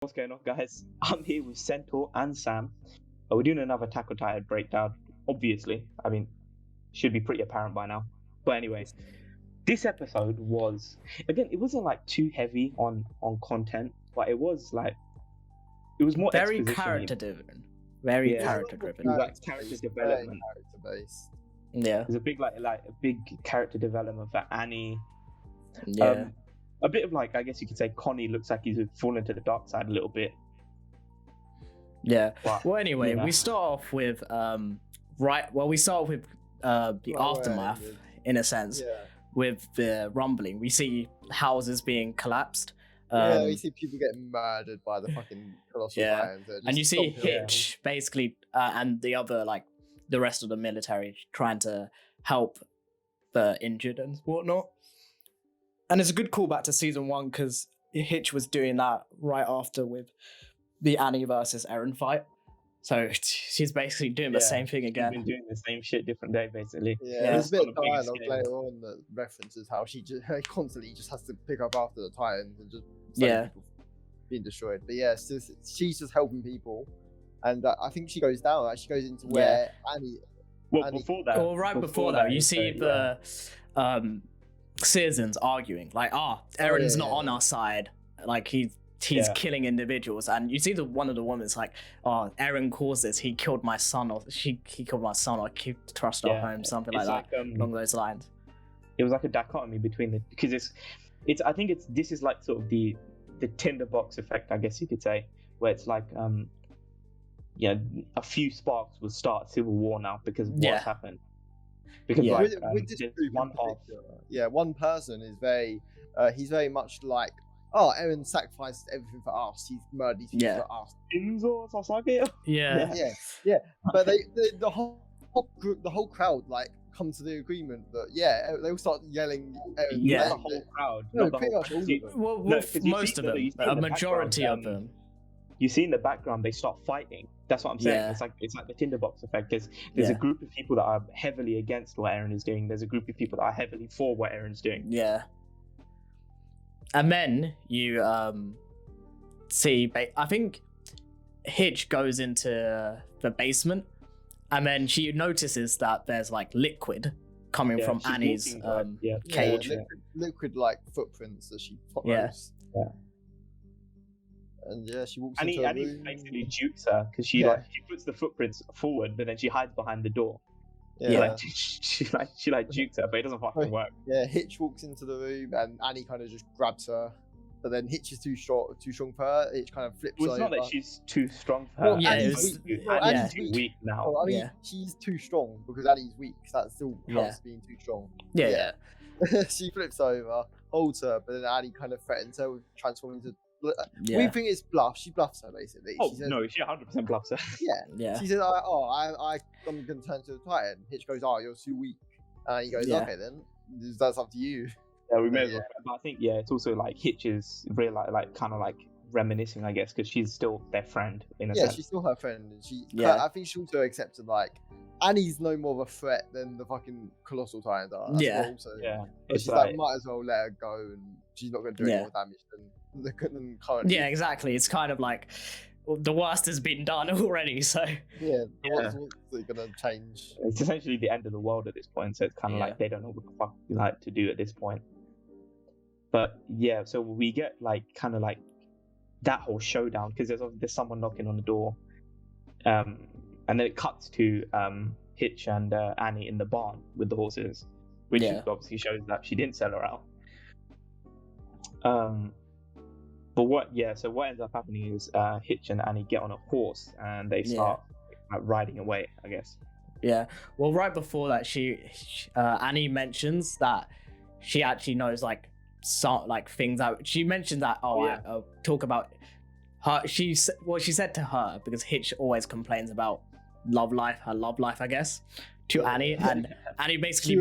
What's going on, guys? I'm here with Centaur and Sam. We're doing another Attack on Titan breakdown. Obviously, I mean, should be pretty apparent by now. But anyway, this episode was again. It wasn't like too heavy on content, but it was more very exposition-y. character driven. Very Yeah. character driven. It was like character development. Character based. Yeah. There's a big like a big character development for Annie. Yeah. A bit of like, I guess you could say Connie looks like he's fallen to the dark side a little bit. Yeah. But, Well, anyway, you know. we start off with we start with the aftermath with- in a sense Yeah. with the rumbling. We see houses being collapsed. Yeah, you see people getting murdered by the fucking colossal Yeah. titans. They're And you just see stomping around. Hitch basically and the other the rest of the military trying to help the injured and whatnot. And it's a good callback to season 1 because Hitch was doing that right after with the Annie versus Eren fight. So she's basically doing the Yeah, same thing He's again. been doing the same shit different day, basically. Yeah, It's there's a bit on of a bigger dialogue scale. later on that references how she just constantly just has to pick up after the titans and just Yeah. people being destroyed. But yeah, she's just helping people, and I think she goes down. She goes into where Annie. Well, And before that, Well, right before that, you is, see the citizens arguing, Eren's not yeah. on our side. Like he's Yeah. killing individuals, and you see one of the women's like, "Oh, Eren caused this. He killed my son, or he killed my son, or he thrust our home, something like It's that, along those lines." it was like a dichotomy between the because it's I think this is like sort of the tinderbox effect, I guess you could say, where it's like a few sparks will start civil war now because of Yeah. what's happened. Because Yeah. like With this there's group in one half. particular, yeah, one person is very. He's very much like, oh, Eren sacrificed everything for us. He's murdered these people Yeah. for us. Shinzo Sasage. Yeah, Yeah. But the whole group, the whole crowd, come to the agreement that they all start yelling. Eren, Yeah. Not the whole crowd. No, not the pretty whole much all of crowd. them. well, No, 'cause you most see of the- them, you see a in the majority of background, them. You see in the background they start fighting. That's what I'm saying. Yeah. It's like the tinderbox effect. There's a Yeah. group of people that are heavily against what Eren is doing. There's a group of people that are heavily for what Eren's doing. Yeah. And then you see, I think Hitch goes into the basement, and then she notices that there's like coming Yeah, from she's Annie's walking, cage. Yeah, liquid footprints that she follows. Yeah. And yeah, she walks Annie into a room. basically jukes her because she puts the footprints forward, but then she hides behind the door. Yeah. She jukes her, but it doesn't fucking work. Yeah, Hitch walks into the room and Annie kind of just grabs her, but then Hitch is too strong for her. Hitch kind of flips Well, it's over. not that she's too strong for her. Well, yeah, Annie's it was- weak. well, Annie's Annie's too weak. weak now. Well, I mean, Yeah. she's too strong because Annie's weak. That still counts Yeah. as being too strong. Yeah. She flips over, holds her, but then Annie kind of threatens her with transforming into. Yeah. We think it's bluff. She bluffs her basically. Oh She says, no, she 100% bluffs her. Yeah. Yeah. She says, I'm going to turn to the Titan. Hitch goes, oh, you're too weak. And he goes, Yeah. okay then, that's up to you. Yeah, we may as Yeah. well. But I think it's also like Hitch is really like kind of like reminiscing, I guess, because she's still their friend in a Yeah, sense. she's still her friend. And Yeah. I think she also accepted Annie's no more of a threat than the fucking colossal Titans are. That's Yeah. what Also, Yeah, but it's she's like, might as well let her go, and she's not going to do Yeah. any more damage than currently. Yeah, exactly. It's kind of like the worst has been done already. So Yeah. Yeah. What's going to change? it's essentially the end of the world at this point, so it's kind of Yeah. like they don't know what the fuck like to do at this point. But yeah, so we get kind of that whole showdown because there's someone knocking on the door, and then it cuts to Hitch and Annie in the barn with the horses, which Yeah. obviously shows that she didn't sell her out. But what ends up happening is Hitch and Annie get on a horse and they start riding away, I guess. yeah. Well, right before that, Annie mentions that she actually knows things that she mentioned that. Talk about her. She said to her because Hitch always complains about her love life, I guess, to Annie, and Annie basically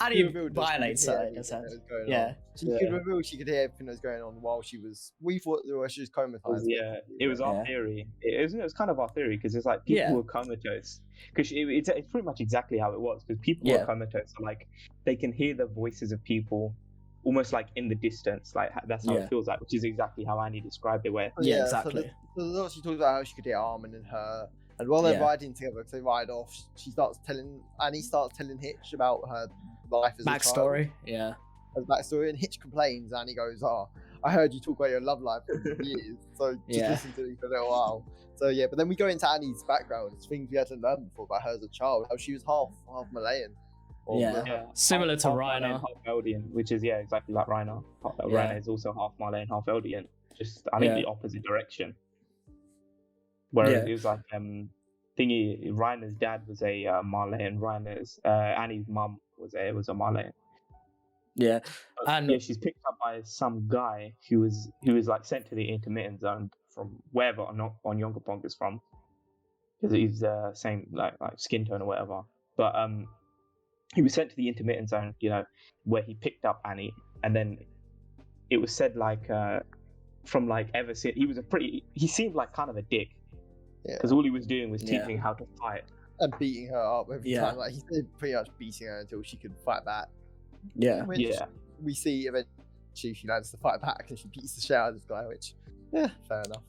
Annie violates her in a sense. Yeah. She could reveal she could hear everything that was going on while she was. We thought she was comatose. It was our theory. It was kind of our theory because it's like people were comatose. Because it's pretty much exactly how it was. Because people who are comatose, so they can hear the voices of people, almost like in the distance, like that's how Yeah. it feels like, which is exactly how Annie described it. Where Yeah, So, exactly. she talks about how she could hit Armin and her, and while they're Yeah. riding together, because they ride off, Annie starts telling Hitch about her life as a child, Backstory. Yeah. her backstory, and Hitch complains. Annie goes, "Oh, I heard you talk about your love life for years, so just Yeah. listen to me for a little while." So yeah, but then we go into Annie's background. It's things we hadn't learned before about her as a child. How she was half Malayan. Or Yeah. yeah, Similar to half Reiner. Malayan, half Eldian, which is exactly like Reiner. Reiner is also half Malayan, half Eldian. Just I think the opposite direction. Whereas it was like thingy, Reiner's dad was a Malayan. Reiner's Annie's mum was a Malayan. Yeah, and yeah, she's picked up by some guy who was like sent to the intermittent zone from wherever on Yonkapong is from, because he's the same like skin tone or whatever. But he was sent to the intermittent zone, where he picked up Annie, and then it was said like from like ever since he seemed like kind of a dick, because all he was doing was teaching how to fight and beating her up every time. Like he's pretty much beating her until she could fight back. Yeah, which we see eventually she learns to fight back and she beats the shit out of this guy, which fair enough.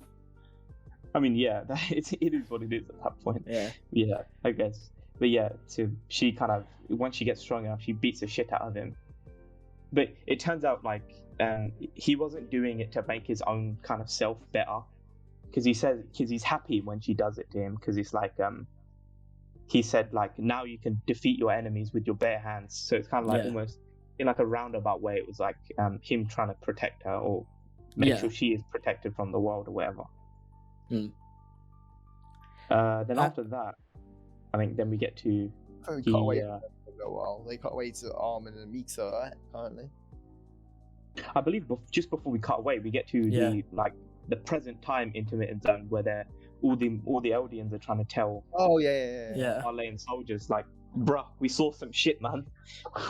I mean, it is what it is at that point. Yeah, I guess. But so she kind of, once she gets strong enough, she beats the shit out of him. But it turns out like he wasn't doing it to make his own kind of self better, because he's happy when she does it to him, because it's like he said like, now you can defeat your enemies with your bare hands. So it's kind of like almost in like a roundabout way. It was like him trying to protect her or make sure she is protected from the world or whatever. Then after that, I think then we get to cut away for a little while. They cut away to Armin and Mika, right? Currently, I believe just before we cut away, we get to the present time intermittent zone, where all the Eldians are trying to tell Malayan soldiers like, bruh, we saw some shit, man.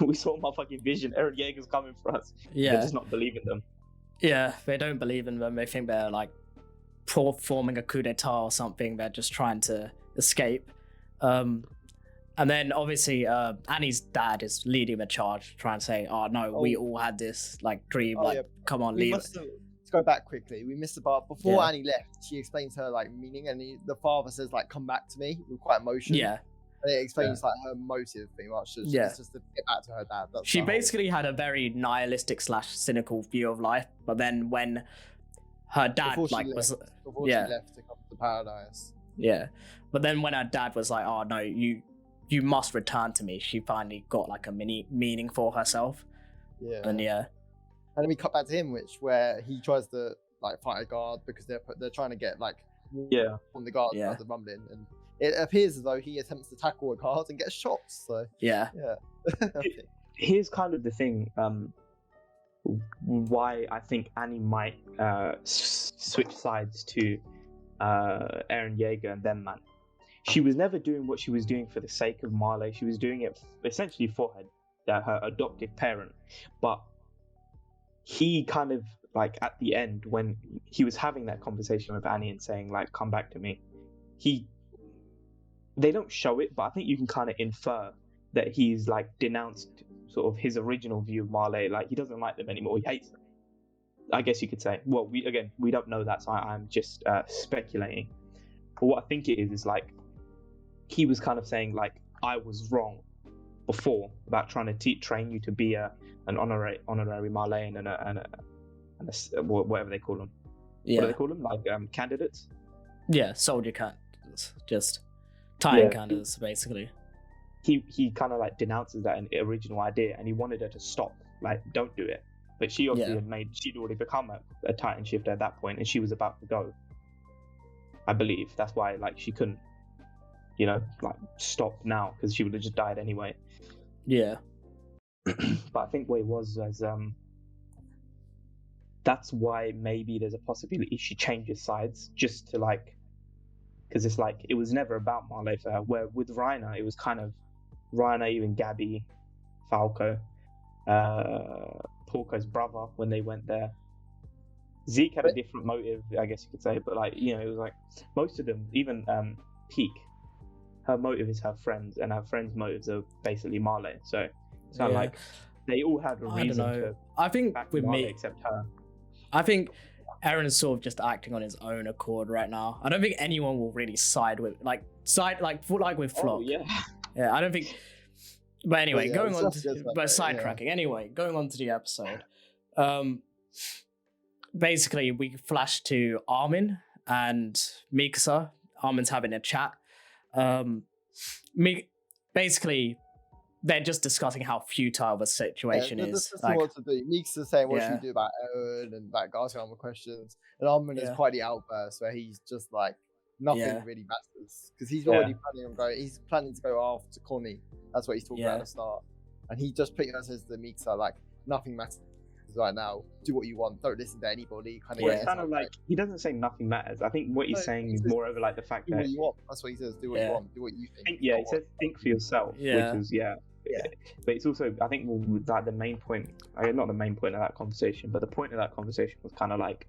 We saw my fucking vision. Eren Yeager's coming for us. They're just not believing them. Yeah, they don't believe in them. They think they're like forming a coup d'etat or something. They're just trying to escape. And then obviously Annie's dad is leading the charge, trying to say, "Oh no, we all had this like dream. Come on, leave it." Let's go back quickly. We missed the part before Annie left. She explains her like meaning, and the father says like, "Come back to me," with quite emotional. Yeah. And it explains like her motive pretty much. It's just to get back to her dad. She basically had a very nihilistic / cynical view of life, but then when her dad before she left to come to paradise. Yeah, but then when her dad was like, "Oh no, you must return to me," she finally got like a meaning for herself. Yeah. And then we cut back to him, where he tries to like fight a guard because they're trying to get like on the guard out the rumbling, and it appears as though he attempts to tackle a guard and gets shot. So here's kind of the thing. Why I think Annie might switch sides to Eren Yeager and them, man. She was never doing what she was doing for the sake of Marley. She was doing it essentially for her adoptive parent. But he kind of like at the end, when he was having that conversation with Annie and saying like, "Come back to me," they don't show it, but I think you can kind of infer that he's like denounced sort of his original view of Marley. Like he doesn't like them anymore. He hates them, I guess you could say. Well, we don't know that, so I'm just speculating. But what I think it is like he was kind of saying like, I was wrong before about trying to train you to be an honorary Marleyan and a whatever they call them. What do they call them? Like candidates? Yeah, soldier candidates, just tying candidates basically. He kind of like denounces that original idea, and he wanted her to stop, like don't do it. But she obviously she'd already become a Titan shifter at that point, and she was about to go. I believe that's why like she couldn't, like stop now, because she would have just died anyway. Yeah. But I think what it was that's why maybe there's a possibility she changes sides just to like, because it's like it was never about Marley for her. Where with Reiner, it was kind of Reiner, even Gabby, Falco, Porco's brother when they went there. Zeke had a different motive, I guess you could say, but like it was like most of them, even Peak, her motive is her friends, and her friends' motives are basically Marley. So it's kind of like they all had a I don't reason know. to I think back with Marley me, except her. I think Aaron is sort of just acting on his own accord right now. I don't think anyone will really side with with Flock. Oh yeah. Yeah, I don't think. But anyway, yeah, going it's on, just like but that, sidetracking. Anyway, going on to the episode. Basically, we flash to Armin and Mikasa. Armin's having a chat. Basically, they're just discussing how futile the situation they're is. discussing what to do. Mika's saying what should Yeah. we do about Aaron and like asking Armin questions. And Armin is quite the outburst where he's just like nothing really matters because he's already planning on going. He's planning to go after Connie. That's what he's talking about at the start. And he just pretty much says to Mikasa like nothing matters right now. Do what you want. Don't listen to anybody. It's kind of like he doesn't say nothing matters. I think what he's saying is more over like the fact do that what you want. That's what he says. Do what you want. Do what you think. He says think for yourself, which is But it's also, I think, like the main point. Not the main point of that conversation, but the point of that conversation was kind of like,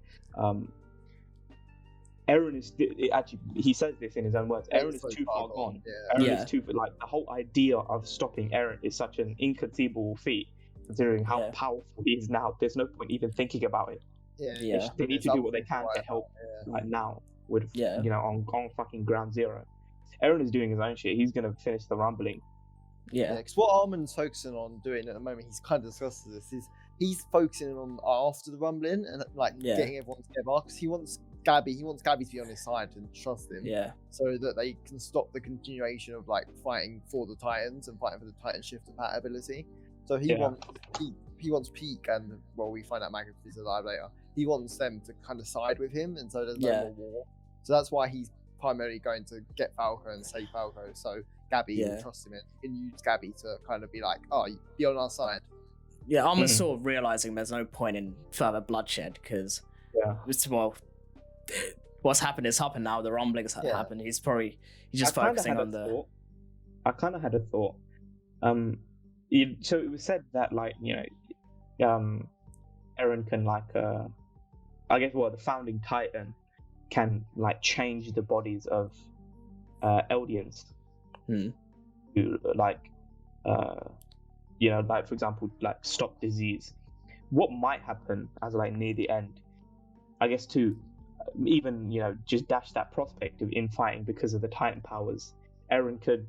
Aaron is actually. He says this in his own words. Aaron is so too far gone. Aaron is too like the whole idea of stopping Aaron is such an inconceivable feat, considering how powerful he is now. There's no point even thinking about it. They need to do what they can to help, like now with on fucking ground zero. Aaron is doing his own shit. He's gonna finish the rumbling. Because what Armin's focusing on doing at the moment, he's kind of discussed this, is he's focusing on after the rumbling and like getting everyone together because he wants Gabby to be on his side and trust him, so that they can stop the continuation of like fighting for the Titans and fighting for the Titan shift compatibility. So he wants Peak and we find out Magnus is alive later. He wants them to kind of side with him, and so there's no more war. So that's why he's primarily going to get Falco and save Falco. So Gabby will trust him, and he can use Gabby to kind of be like, "Oh, be on our side." Yeah, Armin's sort of realizing there's no point in further bloodshed because, what's happened is happened now. The rumblings have happened. He's just focusing on the. I kind of had a thought. So it was said that Eren can the founding Titan can like change the bodies of Eldians to for example, like stop disease. What might happen as like near the end, I guess, to even just dash that prospect of infighting because of the Titan powers, Eren could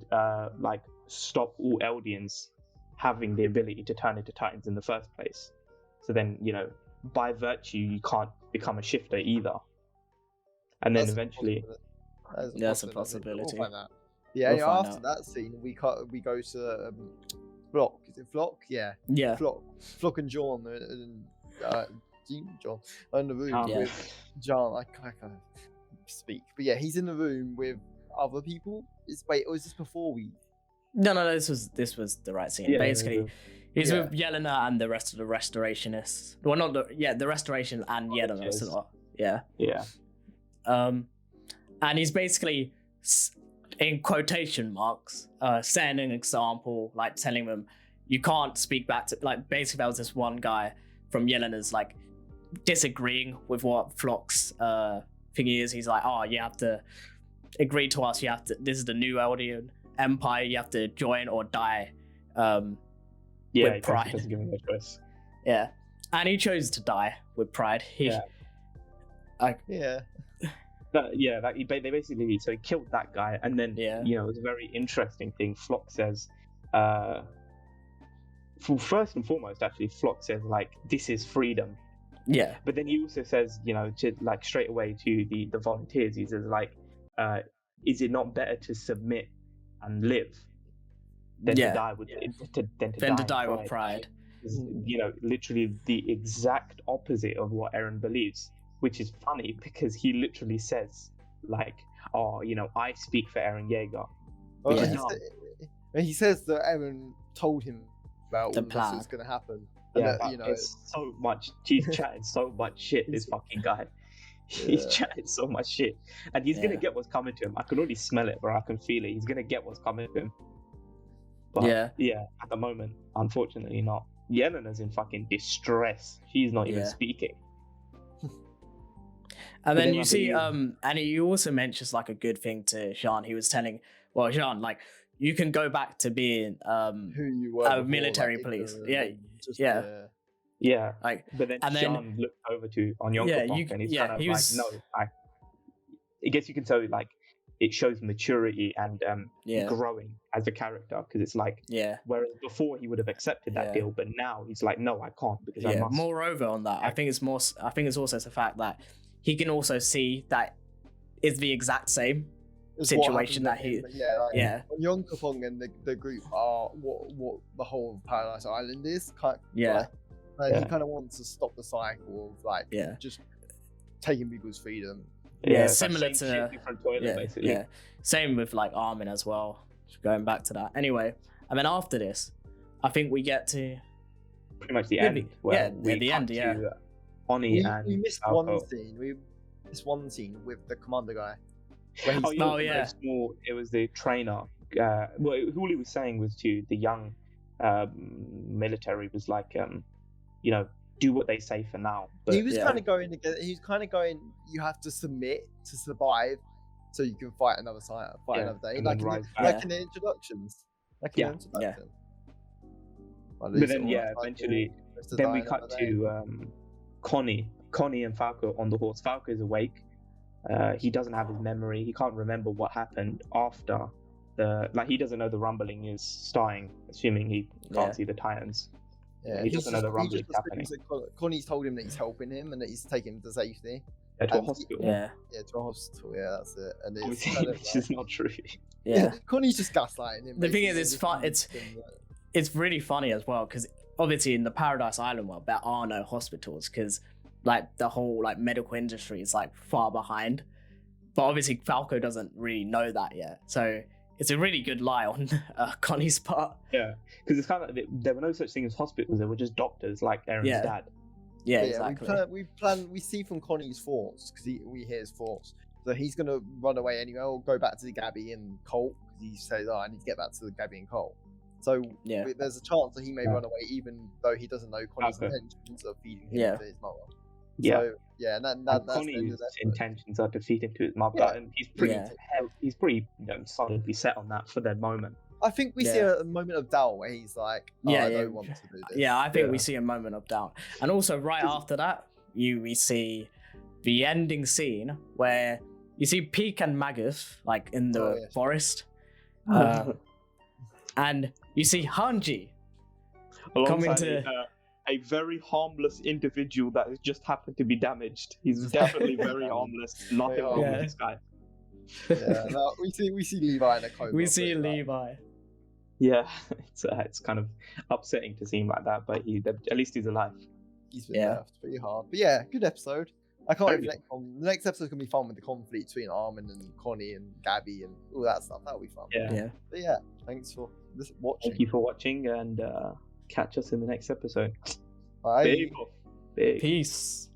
stop all Eldians having the ability to turn into Titans in the first place. So then, by virtue, you can't become a shifter either. And then eventually, that's a possibility. After that scene, we go to Flock. Is it Flock? Yeah. Flock and John and John are in the room with John. I can't speak, but he's in the room with other people. Is this before we? No. This was the right scene. Basically, he's with Yelena and the rest of the Restorationists. Well, not the Restoration and Yelena. So and he's basically, in quotation marks, setting an example, like telling them you can't speak back to, like, basically there was this one guy from Yelena's like disagreeing with what Flock's thing is. He's like, oh, you have to agree to us. This is the new Eldian Empire. You have to join or die. With pride. Doesn't give him a choice. Yeah, and he chose to die with pride. They basically, so he killed that guy, and then it was a very interesting thing. Flock says, first and foremost, actually, Flock says like, this is freedom. Yeah. But then he also says, to like straight away to the volunteers, he says like, is it not better to submit and live than to die with to die with pride? Literally the exact opposite of what Eren believes. Which is funny because he literally says, like, oh, I speak for Eren Yeager. He says that Eren told him about the plan that's going to happen. It's so much. He's chatting so much shit, this fucking guy. He's chatting so much shit. And he's going to get what's coming to him. I can already smell it, bro. I can feel it. He's going to get what's coming to him. But, at the moment, unfortunately not. Yelena's in fucking distress. She's not even speaking. And then you see, and he also mentions like a good thing to Jean. He was telling, Jean, like, you can go back to being who you were before, military police. Just, Yeah, like, but then Sean looked over to Onyonkopong and he's kind of like, no, I guess you can say like it shows maturity and growing as a character, because it's like, whereas before he would have accepted that deal, but now he's like, no, I can't, because I must. Moreover on that, I think it's also the fact that he can also see that it's the exact same situation that he when Onyonkopong and the group are what the whole of Paradise Island is he kind of wants to stop the cycle of like just taking people's freedom. Similar to different toilet, basically. Same with like Armin as well, going back to that. Anyway, and then after this I think we get to pretty much the end Oni and we missed Falco. one scene with the commander guy. It was the trainer. All he was saying was to the young military was like, do what they say for now. But he was kind of going together. He was kind of going, you have to submit to survive, so you can fight another another day, like in the introductions. But then eventually, then we cut to Connie and Falco on the horse. Falco is awake. He doesn't have his memory. He can't remember what happened after he doesn't know the rumbling is starting, assuming he can't see the Titans. He doesn't know the rumbling is happening. Connie's told him that he's helping him and that he's taking him to safety. To a hospital. To a hospital. Yeah, that's it. And it's kind of which is not true. Connie's just gaslighting him. The thing is, it's fun. It's really funny as well, because obviously in the Paradise Island world there are no hospitals, because like the whole like medical industry is like far behind. But obviously Falco doesn't really know that yet, so it's a really good lie on Connie's part. Yeah, because it's kind of like there were no such thing as hospitals. There were just doctors, like Aaron's dad. Yeah, exactly. We see from Connie's thoughts, because we hear his thoughts, that he's gonna run away anyway, or go back to Gabby and Colt, because he says, "I need to get back to Gabby and Colt." So there's a chance that he may run away, even though he doesn't know Connie's intentions of feeding him to his mother. So, and that's Connie's intentions are to feed him to his mother, and he's pretty solidly set on that for that moment. I think we see a moment of doubt where he's like, I don't want to do this. Yeah, I think we see a moment of doubt. And also right after that, we see the ending scene where you see Peek and Magus like in the forest. And you see Hanji coming to a very harmless individual that has just happened to be damaged. He's definitely very harmless. Nothing wrong with this guy. We see Levi in a coma. We see Levi. Yeah, it's kind of upsetting to see him like that, but at least he's alive. He's been left pretty hard. But good episode. I can't wait for the next episode's gonna be fun with the conflict between Armin and Connie and Gabby and all that stuff. That'll be fun. But thanks for watching. Thank you for watching, and catch us in the next episode. Bye. Big. Peace.